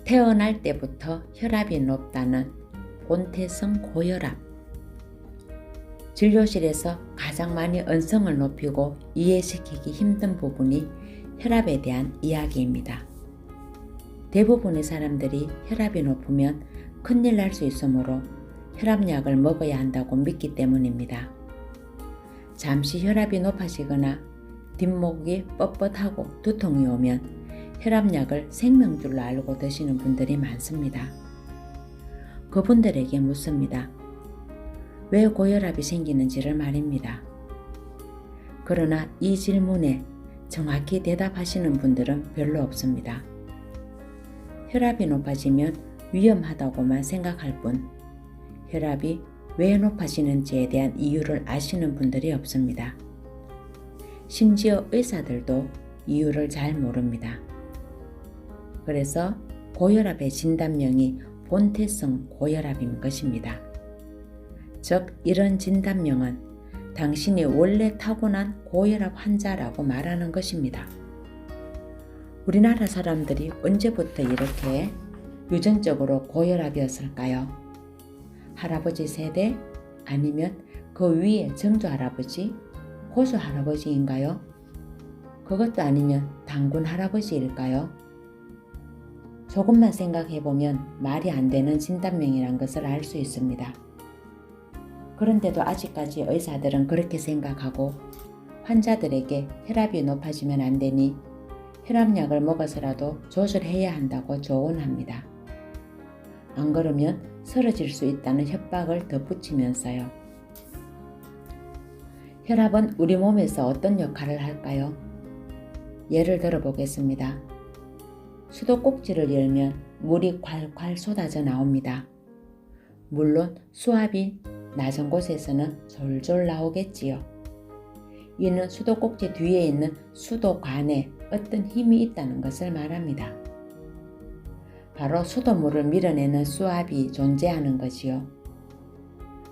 태어날 때부터 혈압이 높다는 본태성 고혈압. 진료실에서 가장 많이 언성을 높이고 이해시키기 힘든 부분이 혈압에 대한 이야기입니다. 대부분의 사람들이 혈압이 높으면 큰일 날 수 있으므로 혈압약을 먹어야 한다고 믿기 때문입니다. 잠시 혈압이 높아지거나 뒷목이 뻣뻣하고 두통이 오면 혈압약을 생명줄로 알고 드시는 분들이 많습니다. 그분들에게 묻습니다. 왜 고혈압이 생기는지를 말입니다. 그러나 이 질문에 정확히 대답하시는 분들은 별로 없습니다. 혈압이 높아지면 위험하다고만 생각할 뿐 혈압이 왜 높아지는지에 대한 이유를 아시는 분들이 없습니다. 심지어 의사들도 이유를 잘 모릅니다. 그래서 고혈압의 진단명이 본태성 고혈압인 것입니다. 즉 이런 진단명은 당신이 원래 타고난 고혈압 환자라고 말하는 것입니다. 우리나라 사람들이 언제부터 이렇게 유전적으로 고혈압이었을까요? 할아버지 세대 아니면 그 위에 정조 할아버지, 고조 할아버지인가요? 그것도 아니면 단군 할아버지일까요? 조금만 생각해보면 말이 안 되는 진단명이란 것을 알 수 있습니다. 그런데도 아직까지 의사들은 그렇게 생각하고 환자들에게 혈압이 높아지면 안 되니 혈압약을 먹어서라도 조절해야 한다고 조언합니다. 안 그러면 쓰러질 수 있다는 협박을 덧붙이면서요. 혈압은 우리 몸에서 어떤 역할을 할까요? 예를 들어 보겠습니다. 수도꼭지를 열면 물이 콸콸 쏟아져 나옵니다. 물론 수압이 낮은 곳에서는 졸졸 나오겠지요. 이는 수도꼭지 뒤에 있는 수도관에 어떤 힘이 있다는 것을 말합니다. 바로 수돗물을 밀어내는 수압이 존재하는 것이요.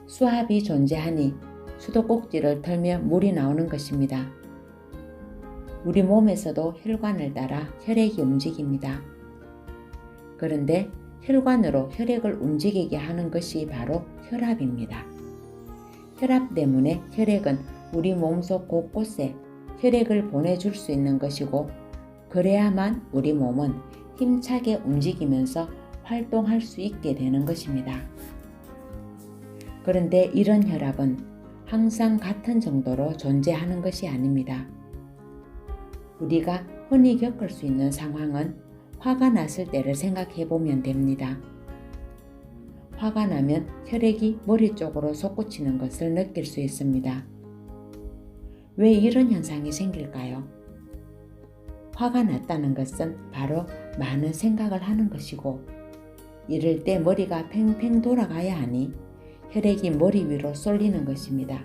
수압이 존재하니 수도꼭지를 털면 물이 나오는 것입니다. 우리 몸에서도 혈관을 따라 혈액이 움직입니다. 그런데 혈관으로 혈액을 움직이게 하는 것이 바로 혈압입니다. 혈압 때문에 혈액은 우리 몸속 곳곳에 혈액을 보내줄 수 있는 것이고 그래야만 우리 몸은 힘차게 움직이면서 활동할 수 있게 되는 것입니다. 그런데 이런 혈압은 항상 같은 정도로 존재하는 것이 아닙니다. 우리가 흔히 겪을 수 있는 상황은 화가 났을 때를 생각해 보면 됩니다. 화가 나면 혈액이 머리 쪽으로 솟구치는 것을 느낄 수 있습니다. 왜 이런 현상이 생길까요? 화가 났다는 것은 바로 많은 생각을 하는 것이고 이럴 때 머리가 팽팽 돌아가야 하니 혈액이 머리 위로 쏠리는 것입니다.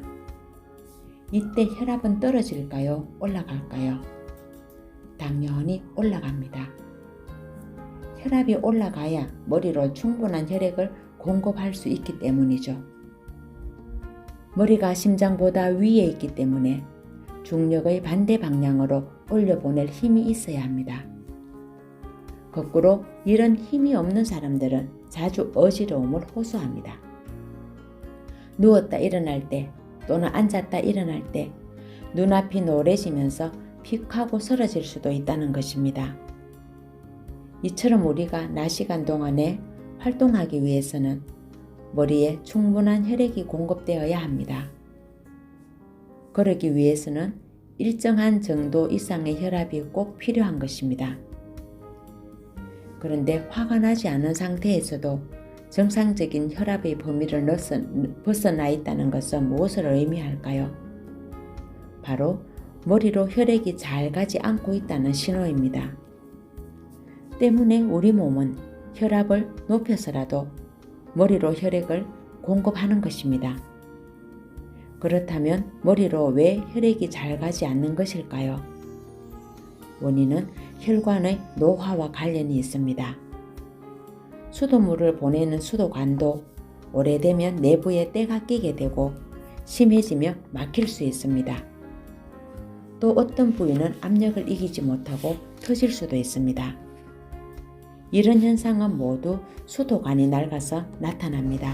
이때 혈압은 떨어질까요? 올라갈까요? 당연히 올라갑니다. 혈압이 올라가야 머리로 충분한 혈액을 공급할 수 있기 때문이죠. 머리가 심장보다 위에 있기 때문에 중력의 반대 방향으로 올려보낼 힘이 있어야 합니다. 거꾸로 이런 힘이 없는 사람들은 자주 어지러움을 호소합니다. 누웠다 일어날 때 또는 앉았다 일어날 때 눈앞이 노래지면서 픽 하고 쓰러질 수도 있다는 것입니다. 이처럼 우리가 낮 시간 동안에 활동하기 위해서는 머리에 충분한 혈액이 공급되어야 합니다. 그러기 위해서는 일정한 정도 이상의 혈압이 꼭 필요한 것입니다. 그런데 화가 나지 않은 상태에서도 정상적인 혈압의 범위를 벗어나 있다는 것은 무엇을 의미할까요? 바로 머리로 혈액이 잘 가지 않고 있다는 신호입니다. 때문에 우리 몸은 혈압을 높여서라도 머리로 혈액을 공급하는 것입니다. 그렇다면 머리로 왜 혈액이 잘 가지 않는 것일까요? 원인은 혈관의 노화와 관련이 있습니다. 수돗물을 보내는 수도관도 오래되면 내부에 때가 끼게 되고 심해지며 막힐 수 있습니다. 또 어떤 부위는 압력을 이기지 못하고 터질 수도 있습니다. 이런 현상은 모두 수도관이 낡아서 나타납니다.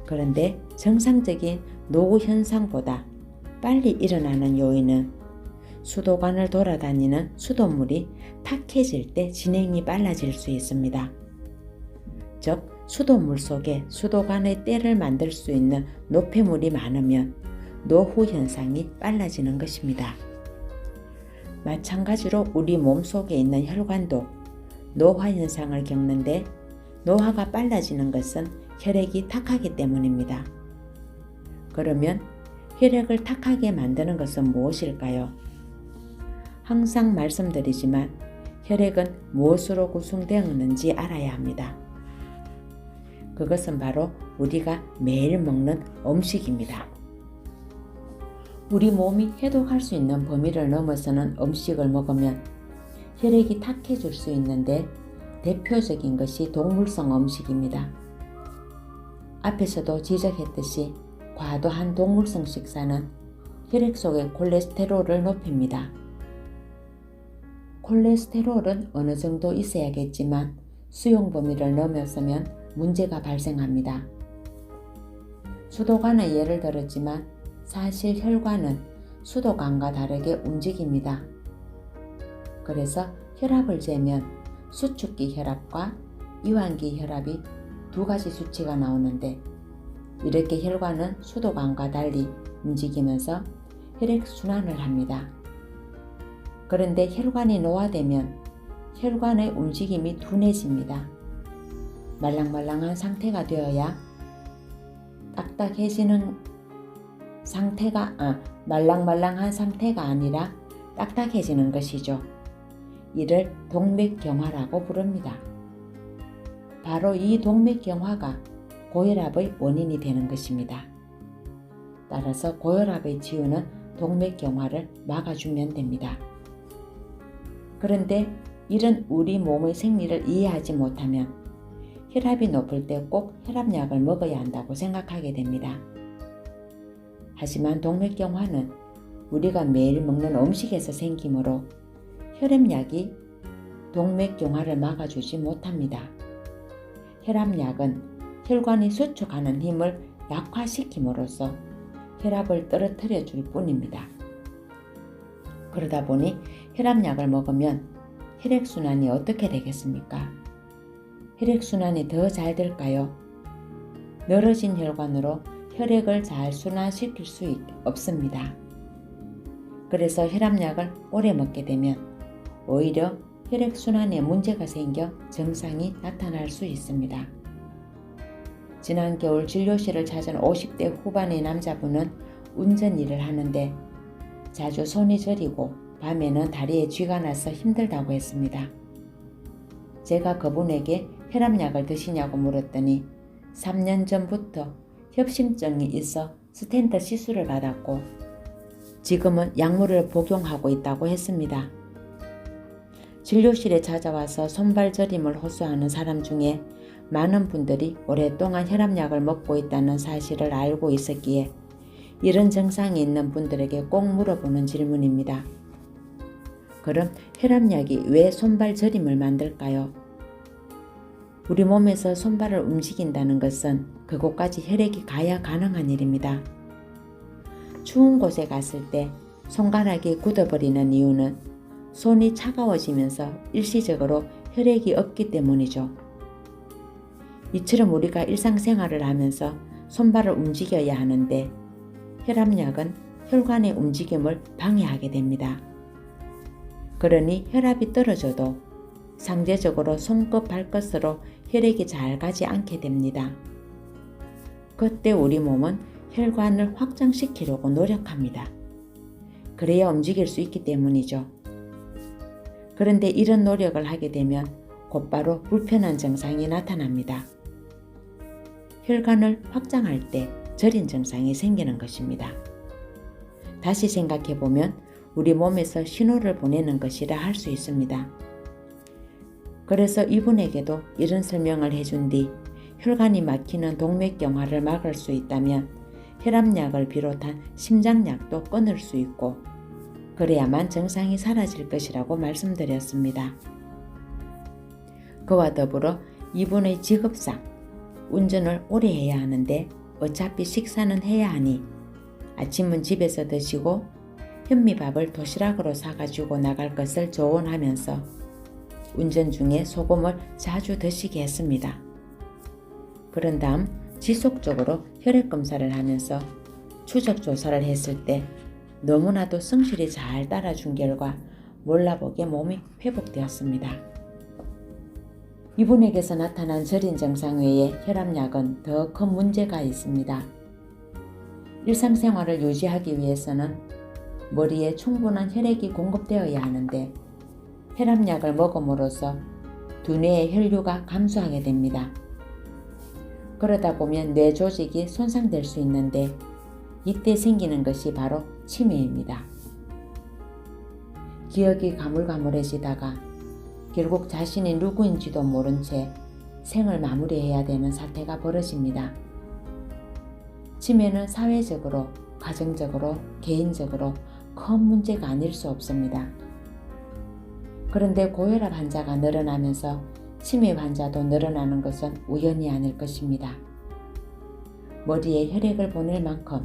그런데 정상적인 노후 현상보다 빨리 일어나는 요인은 수도관을 돌아다니는 수돗물이 탁해질 때 진행이 빨라질 수 있습니다. 즉, 수돗물 속에 수도관의 때를 만들 수 있는 노폐물이 많으면 노후 현상이 빨라지는 것입니다. 마찬가지로 우리 몸속에 있는 혈관도 노화 현상을 겪는데 노화가 빨라지는 것은 혈액이 탁하기 때문입니다. 그러면 혈액을 탁하게 만드는 것은 무엇일까요? 항상 말씀드리지만 혈액은 무엇으로 구성되었는지 알아야 합니다. 그것은 바로 우리가 매일 먹는 음식입니다. 우리 몸이 해독할 수 있는 범위를 넘어서는 음식을 먹으면 혈액이 탁해질 수 있는데 대표적인 것이 동물성 음식입니다. 앞에서도 지적했듯이 과도한 동물성 식사는 혈액 속의 콜레스테롤을 높입니다. 콜레스테롤은 어느 정도 있어야겠지만 수용 범위를 넘어서면 문제가 발생합니다. 수도관은 예를 들었지만 사실 혈관은 수도관과 다르게 움직입니다. 그래서 혈압을 재면 수축기 혈압과 이완기 혈압이 두 가지 수치가 나오는데 이렇게 혈관은 수도관과 달리 움직이면서 혈액순환을 합니다. 그런데 혈관이 노화되면 혈관의 움직임이 둔해집니다. 말랑말랑한 상태가 되어야 딱딱해지는 말랑말랑한 상태가 아니라 딱딱해지는 것이죠. 이를 동맥경화라고 부릅니다. 바로 이 동맥경화가 고혈압의 원인이 되는 것입니다. 따라서 고혈압의 치유는 동맥경화를 막아주면 됩니다. 그런데 이런 우리 몸의 생리를 이해하지 못하면 혈압이 높을 때 꼭 혈압약을 먹어야 한다고 생각하게 됩니다. 하지만 동맥경화는 우리가 매일 먹는 음식에서 생기므로 혈압약이 동맥경화를 막아주지 못합니다. 혈압약은 혈관이 수축하는 힘을 약화시킴으로써 혈압을 떨어뜨려 줄 뿐입니다. 그러다 보니 혈압약을 먹으면 혈액순환이 어떻게 되겠습니까? 혈액순환이 더 잘 될까요? 늘어진 혈관으로 혈액을 잘 순환시킬 수 없습니다. 그래서 혈압약을 오래 먹게 되면 오히려 혈액순환에 문제가 생겨 증상이 나타날 수 있습니다. 지난 겨울 진료실을 찾은 50대 후반의 남자분은 운전 일을 하는데 자주 손이 저리고 밤에는 다리에 쥐가 나서 힘들다고 했습니다. 제가 그분에게 혈압약을 드시냐고 물었더니 3년 전부터 협심증이 있어 스텐트 시술을 받았고 지금은 약물을 복용하고 있다고 했습니다. 진료실에 찾아와서 손발 저림을 호소하는 사람 중에 많은 분들이 오랫동안 혈압약을 먹고 있다는 사실을 알고 있었기에 이런 증상이 있는 분들에게 꼭 물어보는 질문입니다. 그럼 혈압약이 왜 손발 저림을 만들까요? 우리 몸에서 손발을 움직인다는 것은 그곳까지 혈액이 가야 가능한 일입니다. 추운 곳에 갔을 때 손가락이 굳어버리는 이유는 손이 차가워지면서 일시적으로 혈액이 없기 때문이죠. 이처럼 우리가 일상생활을 하면서 손발을 움직여야 하는데 혈압약은 혈관의 움직임을 방해하게 됩니다. 그러니 혈압이 떨어져도 상대적으로 손끝 발끝으로 혈액이 잘 가지 않게 됩니다. 그때 우리 몸은 혈관을 확장시키려고 노력합니다. 그래야 움직일 수 있기 때문이죠. 그런데 이런 노력을 하게 되면 곧바로 불편한 증상이 나타납니다. 혈관을 확장할 때 저린 증상이 생기는 것입니다. 다시 생각해보면 우리 몸에서 신호를 보내는 것이라 할 수 있습니다. 그래서 이분에게도 이런 설명을 해준 뒤 혈관이 막히는 동맥경화를 막을 수 있다면 혈압약을 비롯한 심장약도 끊을 수 있고 그래야만 증상이 사라질 것이라고 말씀드렸습니다. 그와 더불어 이분의 직업상 운전을 오래 해야 하는데 어차피 식사는 해야 하니 아침은 집에서 드시고 현미밥을 도시락으로 사가지고 나갈 것을 조언하면서 운전 중에 소금을 자주 드시게 했습니다. 그런 다음 지속적으로 혈액 검사를 하면서 추적 조사를 했을 때 너무나도 성실히 잘 따라준 결과 몰라보게 몸이 회복되었습니다. 이분에게서 나타난 절인 증상 외에 혈압약은 더 큰 문제가 있습니다. 일상생활을 유지하기 위해서는 머리에 충분한 혈액이 공급되어야 하는데 혈압약을 먹음으로써 두뇌의 혈류가 감소하게 됩니다. 그러다 보면 뇌 조직이 손상될 수 있는데 이때 생기는 것이 바로 치매입니다. 기억이 가물가물해지다가 결국 자신이 누구인지도 모른 채 생을 마무리해야 되는 사태가 벌어집니다. 치매는 사회적으로, 가정적으로, 개인적으로 큰 문제가 아닐 수 없습니다. 그런데 고혈압 환자가 늘어나면서 치매 환자도 늘어나는 것은 우연이 아닐 것입니다. 머리에 혈액을 보낼 만큼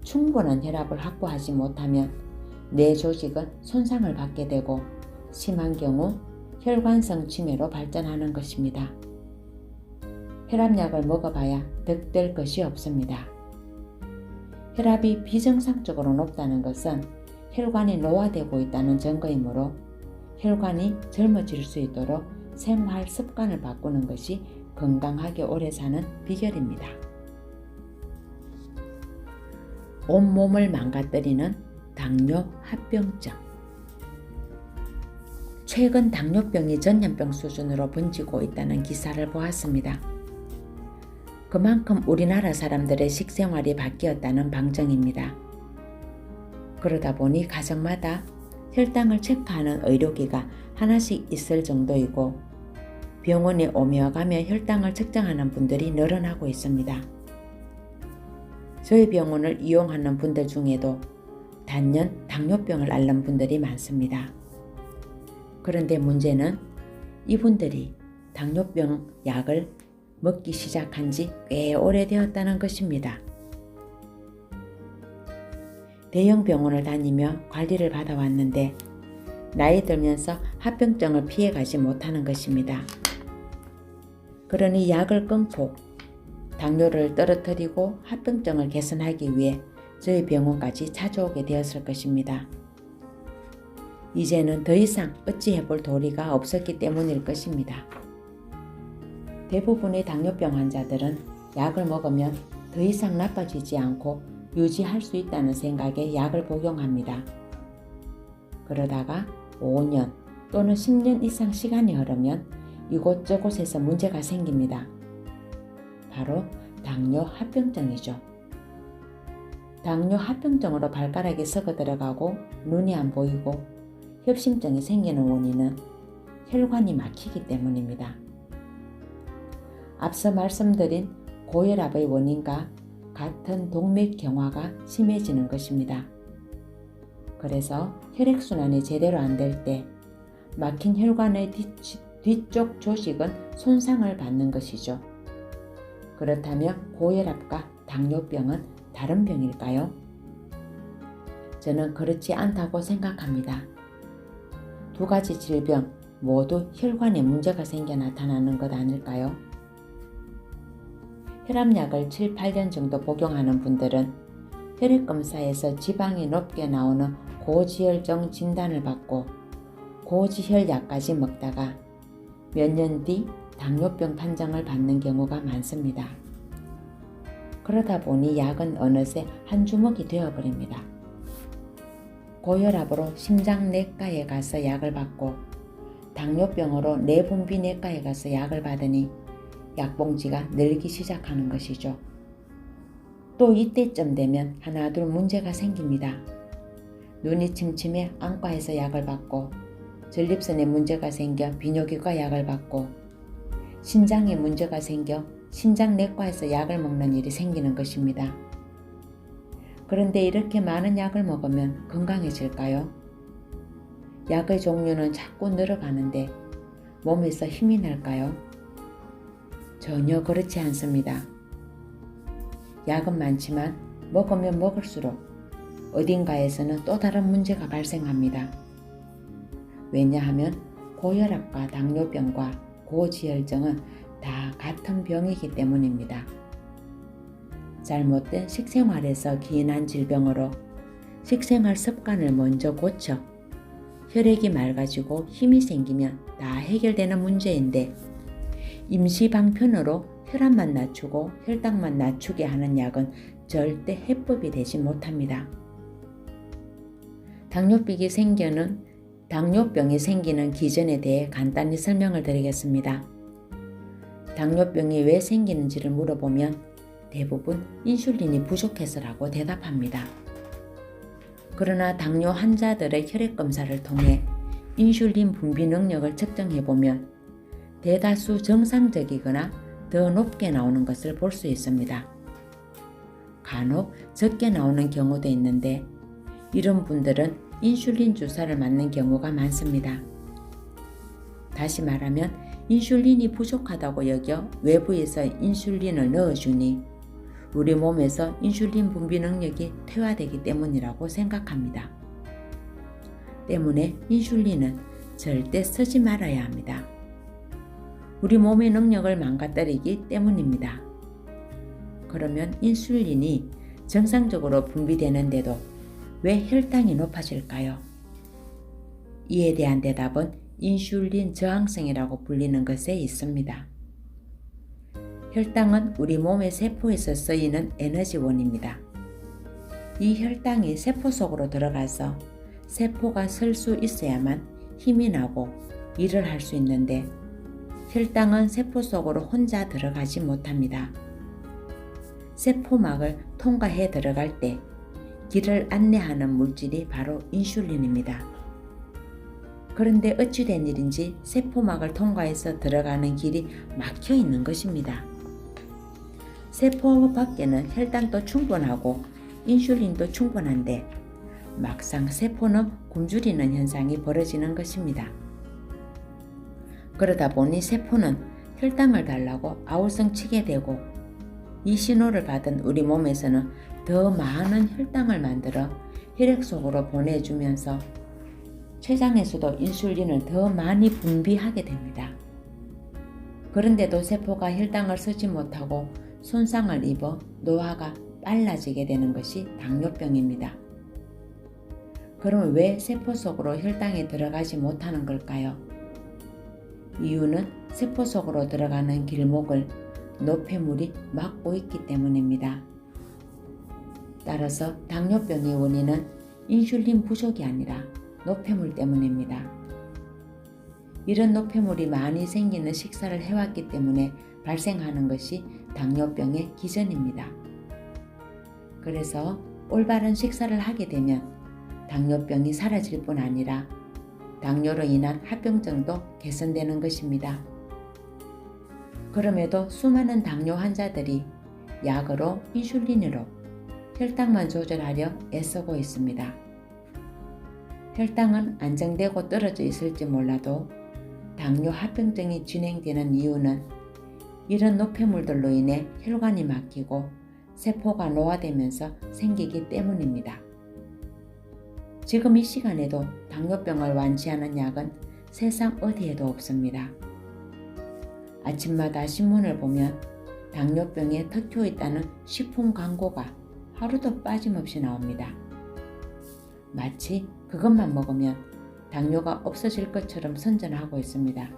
충분한 혈압을 확보하지 못하면 뇌 조직은 손상을 받게 되고 심한 경우 혈관성 치매로 발전하는 것입니다. 혈압약을 먹어봐야 득될 것이 없습니다. 혈압이 비정상적으로 높다는 것은 혈관이 노화되고 있다는 증거이므로 혈관이 젊어질 수 있도록 생활 습관을 바꾸는 것이 건강하게 오래 사는 비결입니다. 온몸을 망가뜨리는 당뇨 합병증. 최근 당뇨병이 전염병 수준으로 번지고 있다는 기사를 보았습니다. 그만큼 우리나라 사람들의 식생활이 바뀌었다는 방증입니다. 그러다 보니 가정마다 혈당을 체크하는 의료기가 하나씩 있을 정도이고 병원에 오며 가며 혈당을 측정하는 분들이 늘어나고 있습니다. 저희 병원을 이용하는 분들 중에도 단연 당뇨병을 앓는 분들이 많습니다. 그런데 문제는 이분들이 당뇨병 약을 먹기 시작한 지 꽤 오래되었다는 것입니다. 대형 병원을 다니며 관리를 받아왔는데 나이 들면서 합병증을 피해가지 못하는 것입니다. 그러니 약을 끊고 당뇨를 떨어뜨리고 합병증을 개선하기 위해 저희 병원까지 찾아오게 되었을 것입니다. 이제는 더 이상 어찌해볼 도리가 없었기 때문일 것입니다. 대부분의 당뇨병 환자들은 약을 먹으면 더 이상 나빠지지 않고 유지할 수 있다는 생각에 약을 복용합니다. 그러다가 5년 또는 10년 이상 시간이 흐르면 이곳저곳에서 문제가 생깁니다. 바로 당뇨 합병증이죠. 당뇨 합병증으로 발가락이 썩어 들어가고 눈이 안 보이고 협심증이 생기는 원인은 혈관이 막히기 때문입니다. 앞서 말씀드린 고혈압의 원인과 같은 동맥경화가 심해지는 것입니다. 그래서 혈액순환이 제대로 안 될 때 막힌 혈관의 뒤쪽 조직은 손상을 받는 것이죠. 그렇다면 고혈압과 당뇨병은 다른 병일까요? 저는 그렇지 않다고 생각합니다. 두 가지 질병 모두 혈관에 문제가 생겨 나타나는 것 아닐까요? 혈압약을 7, 8년 정도 복용하는 분들은 혈액검사에서 지방이 높게 나오는 고지혈증 진단을 받고 고지혈약까지 먹다가 몇 년 뒤 당뇨병 판정을 받는 경우가 많습니다. 그러다 보니 약은 어느새 한 주먹이 되어버립니다. 고혈압으로 심장내과에 가서 약을 받고 당뇨병으로 내분비내과에 가서 약을 받으니 약봉지가 늘기 시작하는 것이죠. 또 이때쯤 되면 하나둘 문제가 생깁니다. 눈이 침침해 안과에서 약을 받고 전립선에 문제가 생겨 비뇨기과 약을 받고 신장에 문제가 생겨 신장내과에서 약을 먹는 일이 생기는 것입니다. 그런데 이렇게 많은 약을 먹으면 건강해질까요? 약의 종류는 자꾸 늘어가는데 몸에서 힘이 날까요? 전혀 그렇지 않습니다. 약은 많지만 먹으면 먹을수록 어딘가에서는 또 다른 문제가 발생합니다. 왜냐하면 고혈압과 당뇨병과 고지혈증은 다 같은 병이기 때문입니다. 잘못된 식생활에서 기인한 질병으로 식생활 습관을 먼저 고쳐 혈액이 맑아지고 힘이 생기면 다 해결되는 문제인데 임시 방편으로 혈압만 낮추고 혈당만 낮추게 하는 약은 절대 해법이 되지 못합니다. 당뇨병이 생기는 기전에 대해 간단히 설명을 드리겠습니다. 당뇨병이 왜 생기는지를 물어보면 대부분 인슐린이 부족해서라고 대답합니다. 그러나 당뇨 환자들의 혈액 검사를 통해 인슐린 분비 능력을 측정해보면 대다수 정상적이거나 더 높게 나오는 것을 볼 수 있습니다. 간혹 적게 나오는 경우도 있는데 이런 분들은 인슐린 주사를 맞는 경우가 많습니다. 다시 말하면 인슐린이 부족하다고 여겨 외부에서 인슐린을 넣어주니 우리 몸에서 인슐린 분비 능력이 퇴화되기 때문이라고 생각합니다. 때문에 인슐린은 절대 쓰지 말아야 합니다. 우리 몸의 능력을 망가뜨리기 때문입니다. 그러면 인슐린이 정상적으로 분비되는데도 왜 혈당이 높아질까요? 이에 대한 대답은 인슐린 저항성이라고 불리는 것에 있습니다. 혈당은 우리 몸의 세포에서 쓰이는 에너지원입니다. 이 혈당이 세포 속으로 들어가서 세포가 설 수 있어야만 힘이 나고 일을 할 수 있는데 혈당은 세포 속으로 혼자 들어가지 못합니다. 세포막을 통과해 들어갈 때 길을 안내하는 물질이 바로 인슐린입니다. 그런데 어찌된 일인지 세포막을 통과해서 들어가는 길이 막혀 있는 것입니다. 세포 밖에는 혈당도 충분하고 인슐린도 충분한데 막상 세포는 굶주리는 현상이 벌어지는 것입니다. 그러다 보니 세포는 혈당을 달라고 아우성치게 되고 이 신호를 받은 우리 몸에서는 더 많은 혈당을 만들어 혈액 속으로 보내주면서 췌장에서도 인슐린을 더 많이 분비하게 됩니다. 그런데도 세포가 혈당을 쓰지 못하고 손상을 입어 노화가 빨라지게 되는 것이 당뇨병입니다. 그럼 왜 세포 속으로 혈당이 들어가지 못하는 걸까요? 이유는 세포 속으로 들어가는 길목을 노폐물이 막고 있기 때문입니다. 따라서 당뇨병의 원인은 인슐린 부족이 아니라 노폐물 때문입니다. 이런 노폐물이 많이 생기는 식사를 해왔기 때문에 발생하는 것이 당뇨병의 기전입니다. 그래서 올바른 식사를 하게 되면 당뇨병이 사라질 뿐 아니라 당뇨로 인한 합병증도 개선되는 것입니다. 그럼에도 수많은 당뇨 환자들이 약으로 인슐린으로 혈당만 조절하려 애쓰고 있습니다. 혈당은 안정되고 떨어져 있을지 몰라도 당뇨 합병증이 진행되는 이유는 이런 노폐물들로 인해 혈관이 막히고 세포가 노화되면서 생기기 때문입니다. 지금 이 시간에도 당뇨병을 완치하는 약은 세상 어디에도 없습니다. 아침마다 신문을 보면 당뇨병에 특효 있다는 식품 광고가 하루도 빠짐없이 나옵니다. 마치 그것만 먹으면 당뇨가 없어질 것처럼 선전하고 있습니다.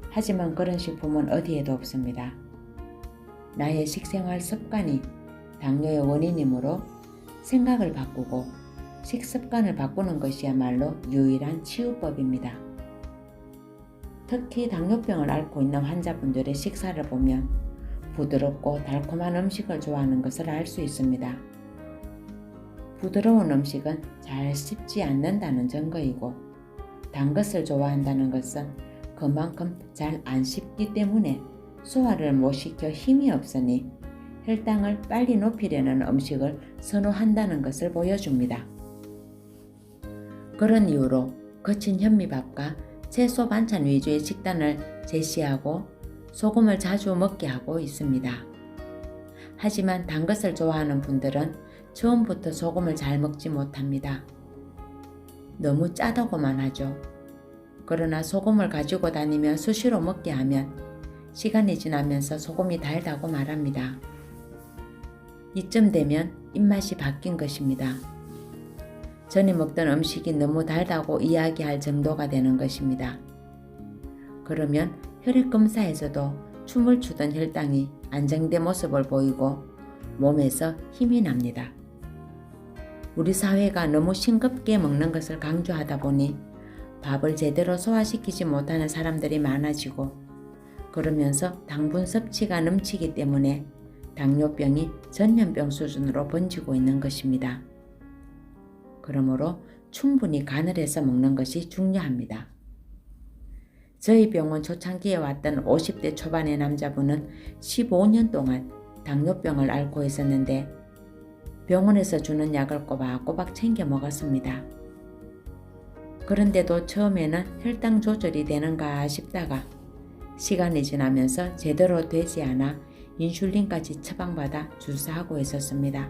하지만 그런 식품은 어디에도 없습니다. 나의 식생활 습관이 당뇨의 원인이므로 생각을 바꾸고 식습관을 바꾸는 것이야말로 유일한 치유법입니다. 특히 당뇨병을 앓고 있는 환자분들의 식사를 보면 부드럽고 달콤한 음식을 좋아하는 것을 알 수 있습니다. 부드러운 음식은 잘 씹지 않는다는 증거이고 단 것을 좋아한다는 것은 그만큼 잘 안 씹기 때문에 소화를 못 시켜 힘이 없으니 혈당을 빨리 높이려는 음식을 선호한다는 것을 보여줍니다. 그런 이유로 거친 현미밥과 채소 반찬 위주의 식단을 제시하고 소금을 자주 먹게 하고 있습니다. 하지만 단 것을 좋아하는 분들은 처음부터 소금을 잘 먹지 못합니다. 너무 짜다고만 하죠. 그러나 소금을 가지고 다니며 수시로 먹게 하면 시간이 지나면서 소금이 달다고 말합니다. 이쯤 되면 입맛이 바뀐 것입니다. 전에 먹던 음식이 너무 달다고 이야기할 정도가 되는 것입니다. 그러면 혈액검사에서도 춤을 추던 혈당이 안정된 모습을 보이고 몸에서 힘이 납니다. 우리 사회가 너무 싱겁게 먹는 것을 강조하다 보니 밥을 제대로 소화시키지 못하는 사람들이 많아지고 그러면서 당분 섭취가 넘치기 때문에 당뇨병이 전염병 수준으로 번지고 있는 것입니다. 그러므로 충분히 간을 해서 먹는 것이 중요합니다. 저희 병원 초창기에 왔던 50대 초반의 남자분은 15년 동안 당뇨병을 앓고 있었는데 병원에서 주는 약을 꼬박꼬박 챙겨 먹었습니다. 그런데도 처음에는 혈당 조절이 되는가 싶다가 시간이 지나면서 제대로 되지 않아 인슐린까지 처방받아 주사하고 있었습니다.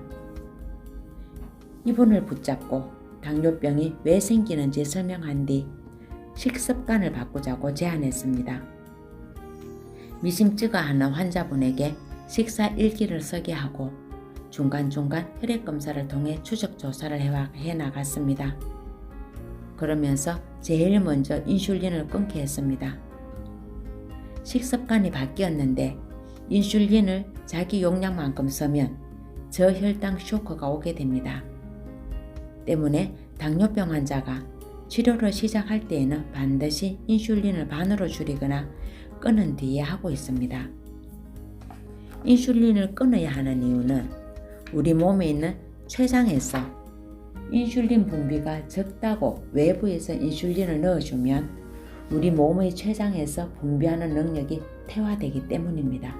이분을 붙잡고 당뇨병이 왜 생기는지 설명한 뒤 식습관을 바꾸자고 제안했습니다. 미심쩍어 하는 환자분에게 식사 일기를 쓰게 하고 중간중간 혈액검사를 통해 추적 조사를 해 나갔습니다. 그러면서 제일 먼저 인슐린을 끊게 했습니다. 식습관이 바뀌었는데 인슐린을 자기 용량만큼 쓰면 저혈당 쇼크가 오게 됩니다. 때문에 당뇨병 환자가 치료를 시작할 때에는 반드시 인슐린을 반으로 줄이거나 끊은 뒤에 하고 있습니다. 인슐린을 끊어야 하는 이유는 우리 몸에 있는 췌장에서 인슐린 분비가 적다고 외부에서 인슐린을 넣어주면 우리 몸의 췌장에서 분비하는 능력이 퇴화되기 때문입니다.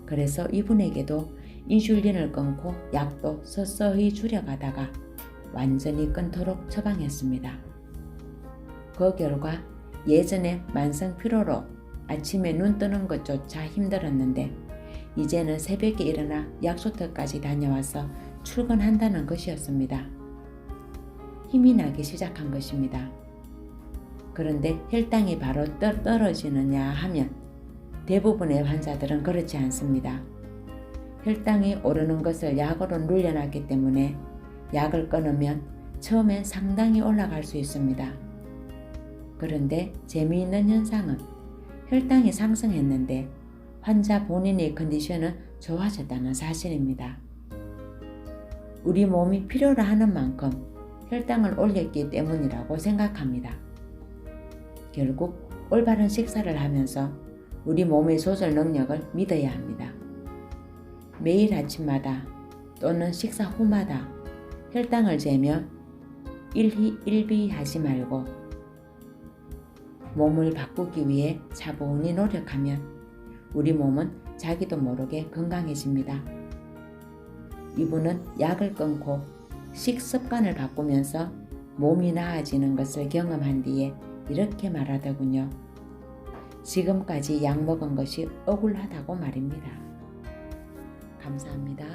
그래서 이분에게도 인슐린을 끊고 약도 서서히 줄여가다가 완전히 끊도록 처방했습니다. 그 결과 예전에 만성 피로로 아침에 눈 뜨는 것조차 힘들었는데 이제는 새벽에 일어나 약수터까지 다녀와서 출근한다는 것이었습니다. 힘이 나기 시작한 것입니다. 그런데 혈당이 바로 떨어지느냐 하면 대부분의 환자들은 그렇지 않습니다. 혈당이 오르는 것을 약으로 눌려놨기 때문에 약을 끊으면 처음엔 상당히 올라갈 수 있습니다. 그런데 재미있는 현상은 혈당이 상승했는데 환자 본인의 컨디션은 좋아졌다는 사실입니다. 우리 몸이 필요로 하는 만큼 혈당을 올렸기 때문이라고 생각합니다. 결국 올바른 식사를 하면서 우리 몸의 조절 능력을 믿어야 합니다. 매일 아침마다 또는 식사 후마다 혈당을 재며 일희일비하지 말고 몸을 바꾸기 위해 차분히 노력하면 우리 몸은 자기도 모르게 건강해집니다. 이분은 약을 끊고 식습관을 바꾸면서 몸이 나아지는 것을 경험한 뒤에 이렇게 말하더군요. 지금까지 약 먹은 것이 억울하다고 말입니다. 감사합니다.